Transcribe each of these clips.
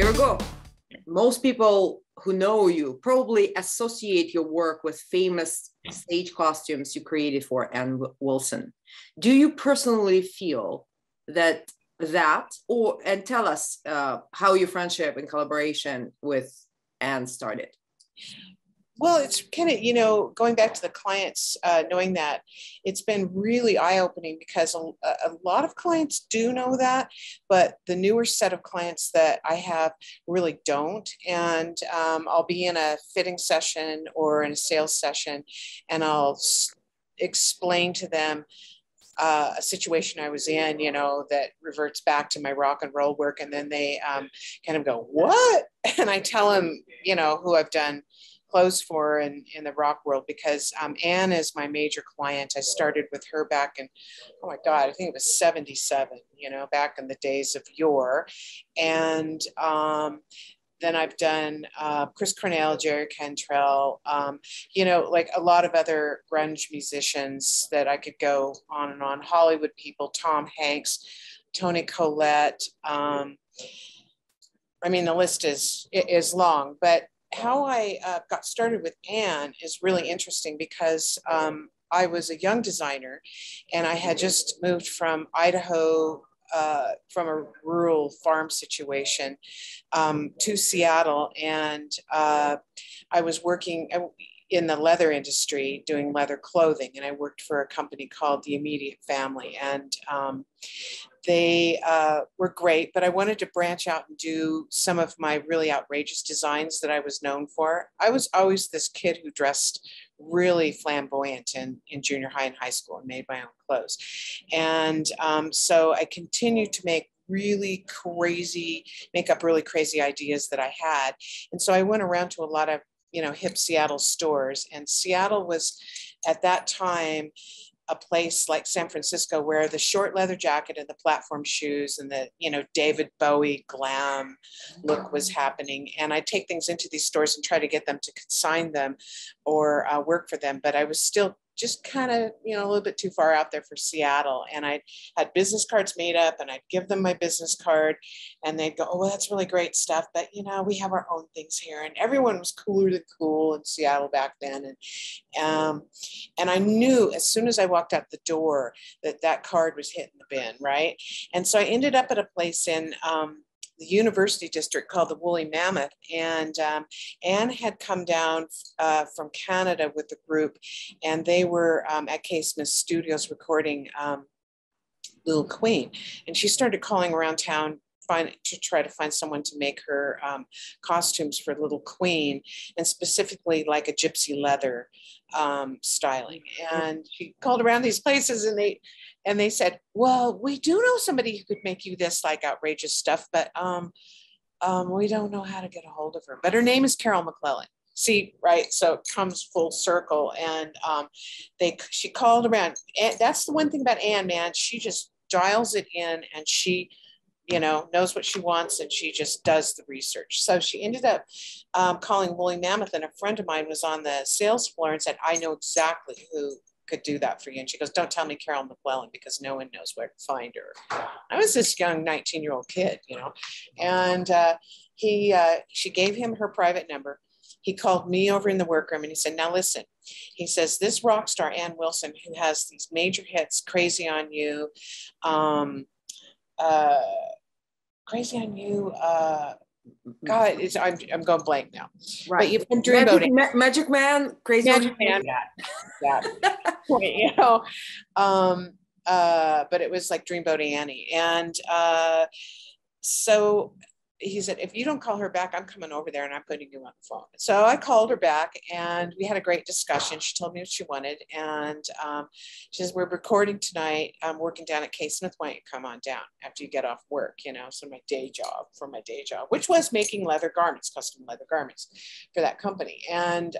Here we go. Most people who know you probably associate your work with famous stage costumes you created for Ann Wilson. Do you personally feel that and tell us how your friendship and collaboration with Ann started? Well, it's kind of, going back to the clients, knowing that it's been really eye-opening because a lot of clients do know that, but the newer set of clients that I have really don't. And I'll be in a fitting session or in a sales session, and I'll explain to them a situation I was in, that reverts back to my rock and roll work. And then they kind of go, what? And I tell them, who I've done clothes for in the rock world, because Ann is my major client. I started with her back in, oh my God, I think it was 77, back in the days of yore. And then I've done Chris Cornell, Jerry Cantrell, like a lot of other grunge musicians that I could go on and on. Hollywood people, Tom Hanks, Toni Collette. The list is long, but how I got started with Ann is really interesting because I was a young designer and I had just moved from Idaho, from a rural farm situation to Seattle. And I was working in the leather industry doing leather clothing. And I worked for a company called The Immediate Family. And they were great, but I wanted to branch out and do some of my really outrageous designs that I was known for. I was always this kid who dressed really flamboyant in junior high and high school and made my own clothes. And so I continued to make up really crazy ideas that I had. And so I went around to a lot of, hip Seattle stores, and Seattle was at that time a place like San Francisco where the short leather jacket and the platform shoes and the, David Bowie glam look was happening. And I'd take things into these stores and try to get them to consign them or work for them. But I was still just kind of, a little bit too far out there for Seattle. And I had business cards made up and I'd give them my business card and they'd go, oh, well, that's really great stuff. But, we have our own things here. And everyone was cooler than cool in Seattle back then. And I knew as soon as I walked out the door that card was hitting the bin, right? And so I ended up at a place in the university district called the Woolly Mammoth. And Ann had come down from Canada with the group, and they were at K. Smith Studios recording Little Queen. And she started calling around town to try to find someone to make her costumes for Little Queen, and specifically like a gypsy leather styling. And she called around these places and they said, well, we do know somebody who could make you this like outrageous stuff, but we don't know how to get a hold of her. But her name is Carole McClellan. See, right? So it comes full circle. And she called around. And that's the one thing about Ann, man. She just dials it in, and she knows what she wants, and she just does the research. So she ended up calling Woolly Mammoth, and a friend of mine was on the sales floor and said, I know exactly who could do that for you. And she goes, don't tell me Carole McClellan, because no one knows where to find her. I was this young 19-year-old kid, and she gave him her private number. He called me over in the workroom and he said, now listen, he says, this rock star, Ann Wilson, who has these major hits, Crazy on You, Crazy on You, God, I'm going blank now. Right. But you've been dreamboating. Magic Man, Crazy Magic Man. Yeah. But it was like Dreamboat Annie. And so he said, if you don't call her back, I'm coming over there and I'm putting you on the phone. So I called her back and we had a great discussion. She told me what she wanted. And she says, we're recording tonight. I'm working down at K. Smith. Why don't you come on down after you get off work? So my day job, which was making leather garments, custom leather garments for that company. And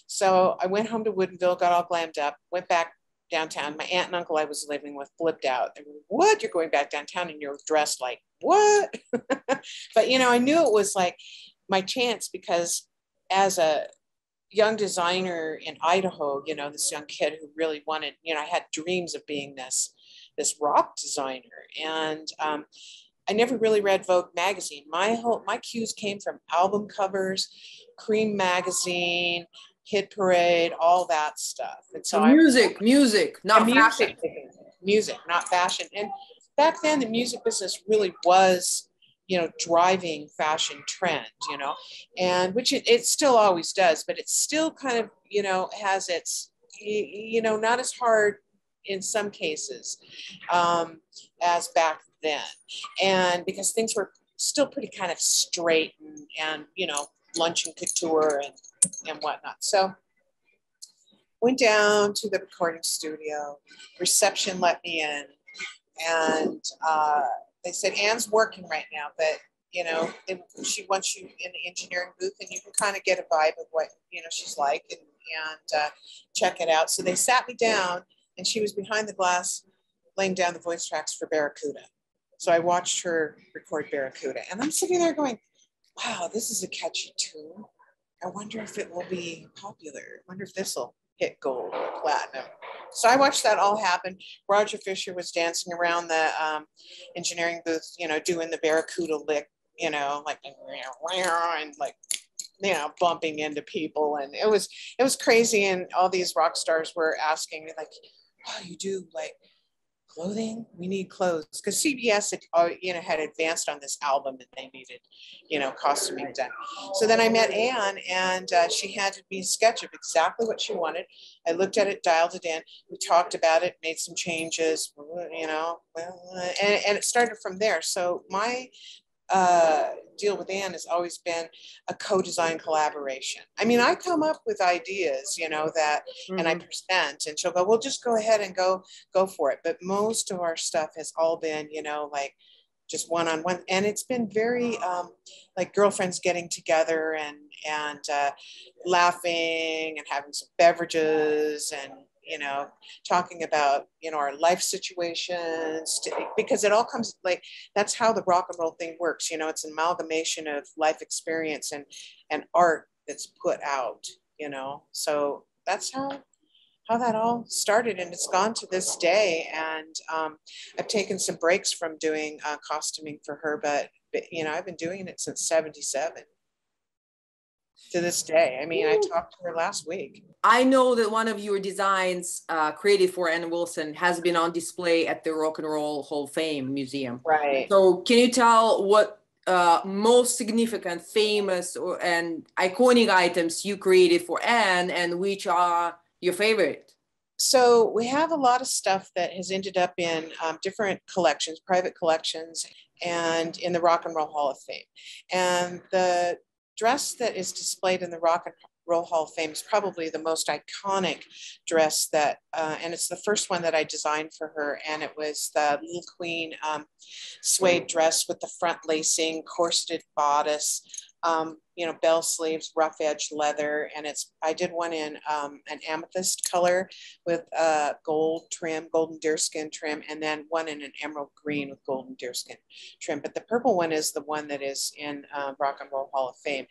so I went home to Woodinville, got all glammed up, went back downtown. My aunt and uncle I was living with flipped out. They were, what? You're going back downtown and you're dressed like what? But I knew it was like my chance, because as a young designer in Idaho, this young kid who really wanted, I had dreams of being this rock designer. And I never really read Vogue magazine. My cues came from album covers, Cream magazine, Hit Parade, all that stuff. And So so I music, not fashion. music, not fashion. And back then, the music business really was, driving fashion trend, and which it still always does, but it still kind of, has its, not as hard in some cases as back then. And because things were still pretty kind of straight and lunch and couture and whatnot. So went down to the recording studio, reception let me in, and they said, Anne's working right now, but she wants you in the engineering booth and you can kind of get a vibe of what, she's like and check it out. So they sat me down and she was behind the glass laying down the voice tracks for Barracuda. So I watched her record Barracuda and I'm sitting there going, wow, this is a catchy tune. I wonder if it will be popular. I wonder if this will hit gold or platinum. So I watched that all happen. Roger Fisher was dancing around the engineering booth, doing the Barracuda lick, like, and like, bumping into people. And it was crazy. And all these rock stars were asking me like, oh, you do like clothing? We need clothes. Because CBS had advanced on this album and they needed, costuming done. So then I met Anne and she handed me a sketch of exactly what she wanted. I looked at it, dialed it in. We talked about it, made some changes, and it started from there. So my deal with Anne has always been a co-design collaboration. I mean, I come up with ideas, that, and I present, and she'll go, well, just go ahead and go for it. But most of our stuff has all been, like just one-on-one, and it's been very like girlfriends getting together and laughing and having some beverages and talking about, our life situations, because it all comes like, that's how the rock and roll thing works. It's an amalgamation of life experience and art that's put out, so that's how that all started. And it's gone to this day. And I've taken some breaks from doing costuming for her, but I've been doing it since 77. To this day. I mean, I talked to her last week. I know that one of your designs created for Ann Wilson has been on display at the Rock and Roll Hall of Fame Museum. Right. So can you tell what most significant, famous, and iconic items you created for Ann and which are your favorite? So we have a lot of stuff that has ended up in different collections, private collections, and in the Rock and Roll Hall of Fame. And the dress that is displayed in the Rock and Roll Hall of Fame is probably the most iconic dress that, and it's the first one that I designed for her. And it was the Little Queen suede dress with the front lacing, corseted bodice, bell sleeves, rough edge leather. And I did one in an amethyst color with gold trim, golden deerskin trim, and then one in an emerald green with golden deerskin trim. But the purple one is the one that is in Rock and Roll Hall of Fame.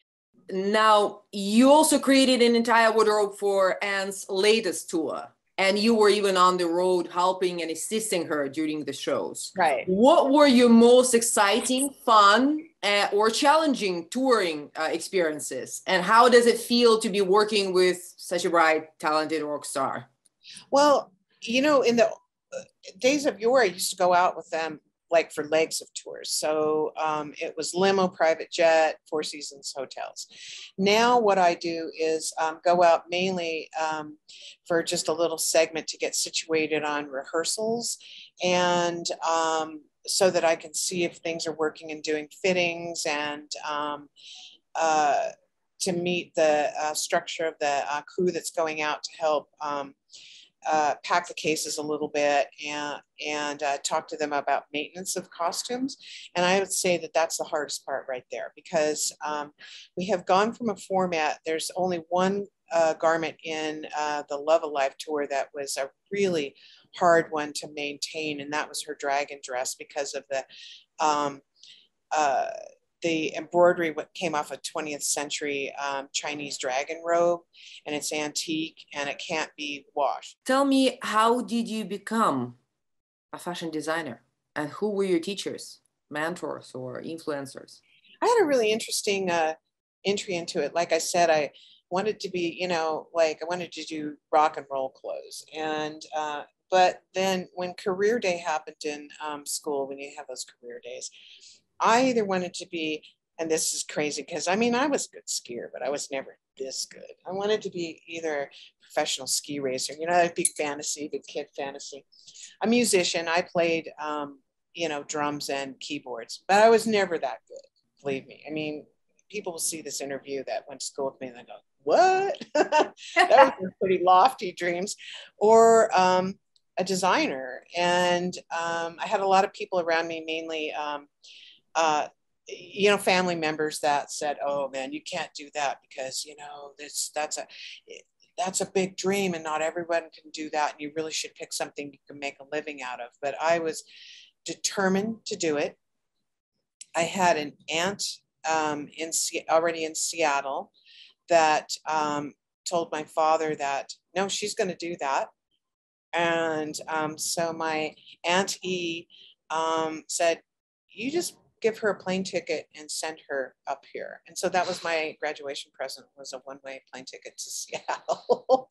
Now, you also created an entire wardrobe for Anne's latest tour, and you were even on the road helping and assisting her during the shows. Right. What were your most exciting, fun, or challenging touring experiences? And how does it feel to be working with such a bright, talented rock star? Well, in the days of yore, I used to go out with them like for legs of tours. So it was limo, private jet, Four Seasons hotels. Now what I do is go out mainly for just a little segment to get situated on rehearsals, and so that I can see if things are working and doing fittings, and to meet the structure of the crew that's going out to help pack the cases a little bit and talk to them about maintenance of costumes. And I would say that that's the hardest part right there, because we have gone from a format, there's only one garment in the Love Alive tour that was a really hard one to maintain, and that was her dragon dress, because of the embroidery came off a 20th century Chinese dragon robe, and it's antique and it can't be washed. Tell me, how did you become a fashion designer, and who were your teachers? mentors or influencers? I had a really interesting entry into it. Like I said, I wanted to be, like I wanted to do rock and roll clothes. And, but then when career day happened in school, when you have those career days, I either wanted to be, and this is crazy because I mean, I was a good skier, but I was never this good. I wanted to be either a professional ski racer, that big fantasy, big kid fantasy, a musician. I played, drums and keyboards, but I was never that good. Believe me. I mean, people will see this interview that went to school with me and they go, what? That was pretty lofty dreams. Or a designer. And I had a lot of people around me, mainly, family members that said, oh man, you can't do that because, that's a big dream and not everyone can do that. And you really should pick something you can make a living out of. But I was determined to do it. I had an aunt already in Seattle that told my father that, no, she's going to do that. And so my Aunt E said, you just give her a plane ticket and send her up here. And so that was my graduation present, was a one-way plane ticket to Seattle.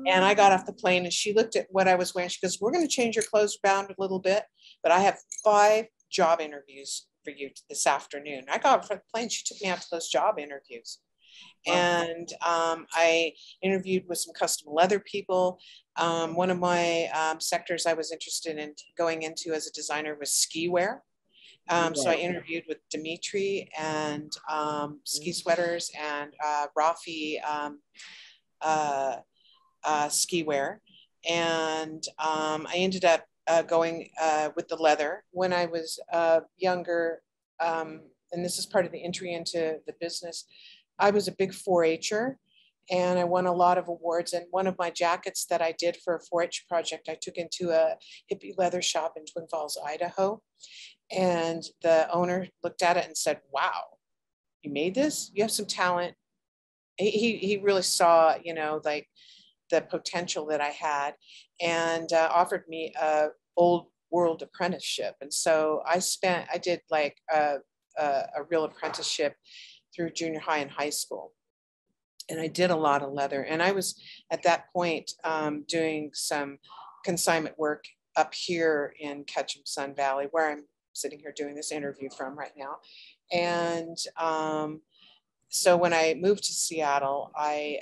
And I got off the plane and she looked at what I was wearing. She goes, we're going to change your clothes around a little bit, but I have 5 job interviews for you this afternoon. I got off the plane. She took me out to those job interviews. Wow. And I interviewed with some custom leather people. One of my sectors I was interested in going into as a designer was ski wear. So I interviewed with Dimitri and ski sweaters and Rafi ski wear. And I ended up going with the leather when I was younger. And this is part of the entry into the business. I was a big 4-H'er and I won a lot of awards. And one of my jackets that I did for a 4-H project, I took into a hippie leather shop in Twin Falls, Idaho. And the owner looked at it and said, wow, you made this? You have some talent. He really saw, like the potential that I had, and offered me a old world apprenticeship. And so I did like a real apprenticeship through junior high and high school. And I did a lot of leather. And I was at that point doing some consignment work up here in Ketchum Sun Valley, where I'm sitting here doing this interview from right now. And so when I moved to Seattle, I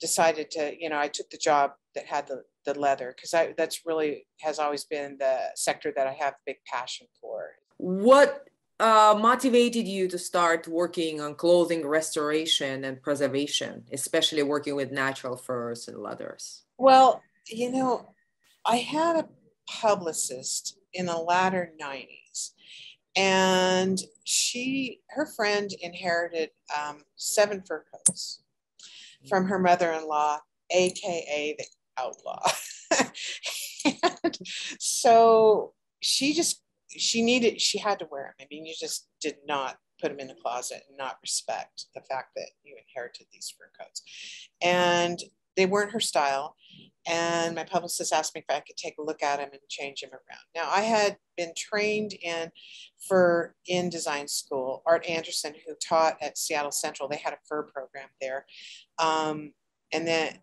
decided to, I took the job that had the leather, because that's really has always been the sector that I have a big passion for. What motivated you to start working on clothing restoration and preservation, especially working with natural furs and leathers? Well, I had a publicist in the latter 90s, and her friend inherited 7 fur coats from her mother-in-law, AKA the outlaw. And so she had to wear them. I mean, you just did not put them in the closet and not respect the fact that you inherited these fur coats. And they weren't her style. And my publicist asked me if I could take a look at them and change them around. Now, I had been trained in design school. Art Anderson, who taught at Seattle Central, they had a fur program there. And then,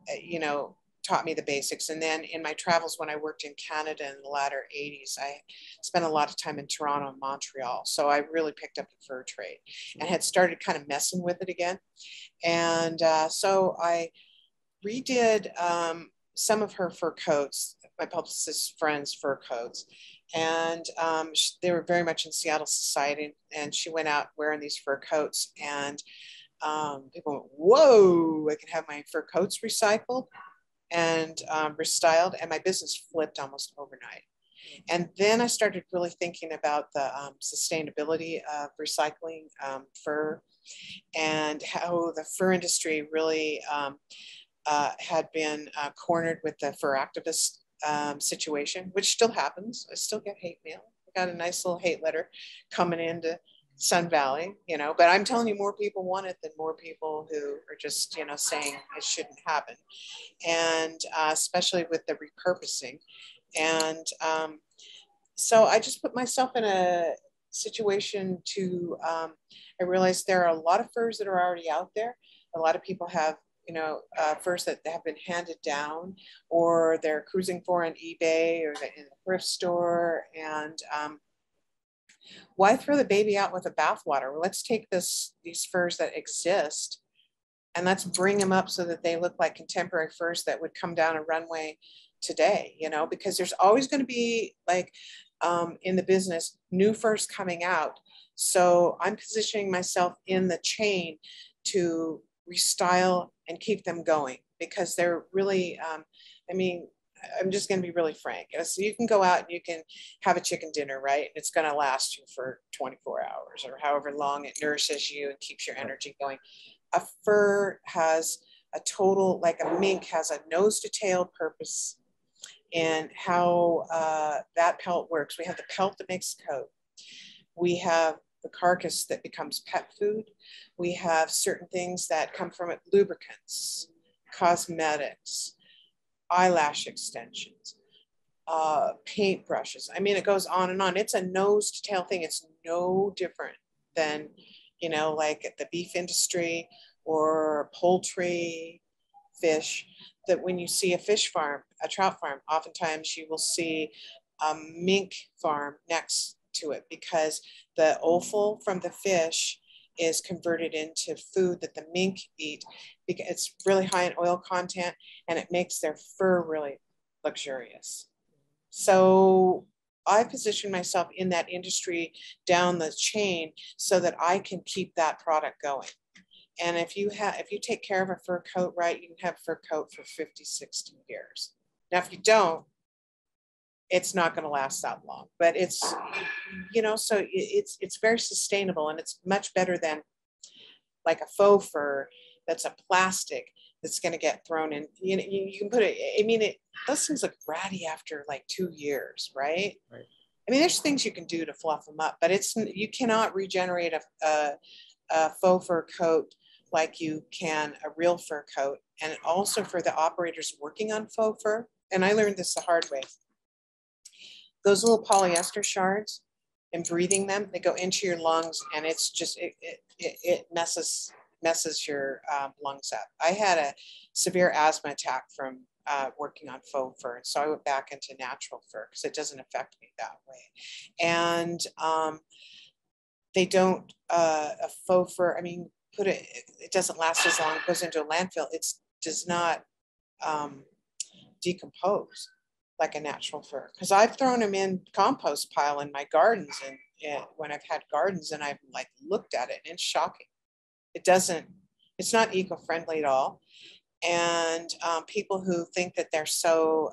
taught me the basics. And then in my travels, when I worked in Canada in the latter 80s, I spent a lot of time in Toronto and Montreal. So I really picked up the fur trade and had started kind of messing with it again. And so I redid some of her fur coats, my publicist's friend's fur coats. And they were very much in Seattle society. And she went out wearing these fur coats. And people went, whoa, I can have my fur coats recycled and restyled. And my business flipped almost overnight. And then I started really thinking about the sustainability of recycling fur, and how the fur industry really had been cornered with the fur activist situation, which still happens. I still get hate mail. I got a nice little hate letter coming into Sun Valley, but I'm telling you, more people want it than more people who are just, saying it shouldn't happen. And especially with the repurposing. And so I just put myself in situation to, I realized there are a lot of furs that are already out there. A lot of people have, you know, furs that have been handed down, or they're cruising for on eBay or in a thrift store. And why throw the baby out with the bathwater? Well, let's take these furs that exist and let's bring them up so that they look like contemporary furs that would come down a runway today, you know, because there's always going to be, like, in the business, new furs coming out. So I'm positioning myself in the chain to restyle and keep them going, because they're really, I mean, I'm just going to be really frank. So you can go out and you can have a chicken dinner, right? It's going to last you for 24 hours or however long it nourishes you and keeps your energy going. A fur has a total, like a mink has a nose to tail purpose in how that pelt works. We have the pelt that makes the coat. We have the carcass that becomes pet food. We have certain things that come from it, lubricants, cosmetics, eyelash extensions, paint brushes. I mean, it goes on and on. It's a nose to tail thing. It's no different than, you know, like at the beef industry or poultry, fish, that when you see a fish farm, a trout farm, oftentimes you will see a mink farm next to it, because the offal from the fish is converted into food that the mink eat, because it's really high in oil content and it makes their fur really luxurious. So I position myself in that industry down the chain so that I can keep that product going. And if you take care of a fur coat right, you can have a fur coat for 50, 60 years. Now, if you don't, it's not going to last that long. But it's, you know, so it's very sustainable, and it's much better than like a faux fur that's a plastic that's going to get thrown in. You know, you can put it, I mean, those things look ratty after like 2 years, right? Right. I mean, there's things you can do to fluff them up, but you cannot regenerate a faux fur coat like you can a real fur coat. And also for the operators working on faux fur, and I learned this the hard way, those little polyester shards and breathing them, they go into your lungs, and it's just, it messes your lungs up. I had a severe asthma attack from working on faux fur. And so I went back into natural fur because it doesn't affect me that way. And they don't, a faux fur, I mean, it doesn't last as long, it goes into a landfill. It does not decompose like a natural fur. Because I've thrown them in compost pile in my gardens, and when I've had gardens, and I've like looked at it, and it's shocking. It's not eco-friendly at all. And people who think that they're so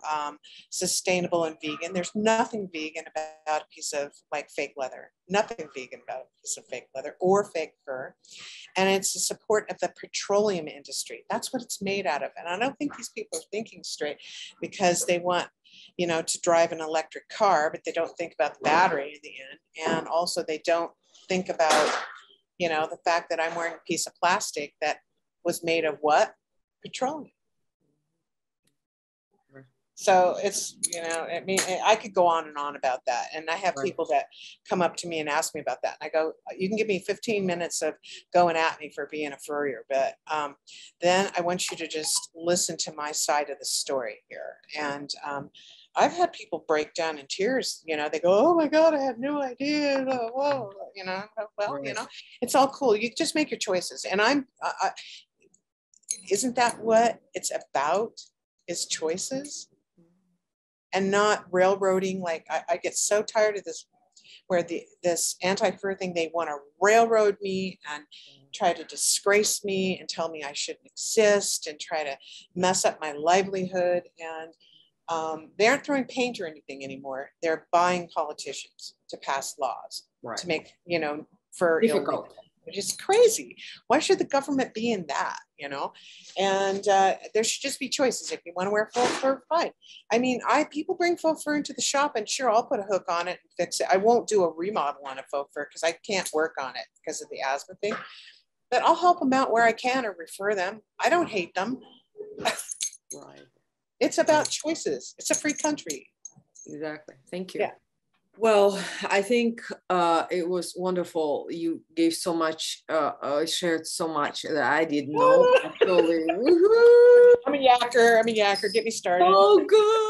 sustainable and vegan, there's nothing vegan about a piece of like fake leather, nothing vegan about a piece of fake leather or fake fur. And it's the support of the petroleum industry. That's what it's made out of. And I don't think these people are thinking straight, because they want, you know, to drive an electric car, but they don't think about the battery in the end. And also they don't think about, you know, the fact that I'm wearing a piece of plastic that was made of what? Petroleum. So it's, you know, I mean, I could go on and on about that. And I have people that come up to me and ask me about that. And I go, you can give me 15 minutes of going at me for being a furrier, but then I want you to just listen to my side of the story here. And I've had people break down in tears, you know, they go, oh my God, I had no idea. Whoa, you know, well, you know, it's all cool. You just make your choices. And isn't that what it's about, is choices? And not railroading. Like I get so tired of this, where this anti-fur thing, they want to railroad me and try to disgrace me and tell me I shouldn't exist and try to mess up my livelihood. And they aren't throwing paint or anything anymore. They're buying politicians to pass laws to make, you know, fur illegal, which is crazy. Why should the government be in that, you know? And there should just be choices. If you want to wear faux fur, fine. I mean, people bring faux fur into the shop, and sure, I'll put a hook on it and fix it. I won't do a remodel on a faux fur because I can't work on it because of the asthma thing. But I'll help them out where I can or refer them. I don't hate them. Right. It's about choices. It's a free country. Exactly. Thank you. Yeah. Well, I think it was wonderful. You gave so much, shared so much that I didn't know. Actually, woohoo! I'm a yacker. Get me started. Oh, good.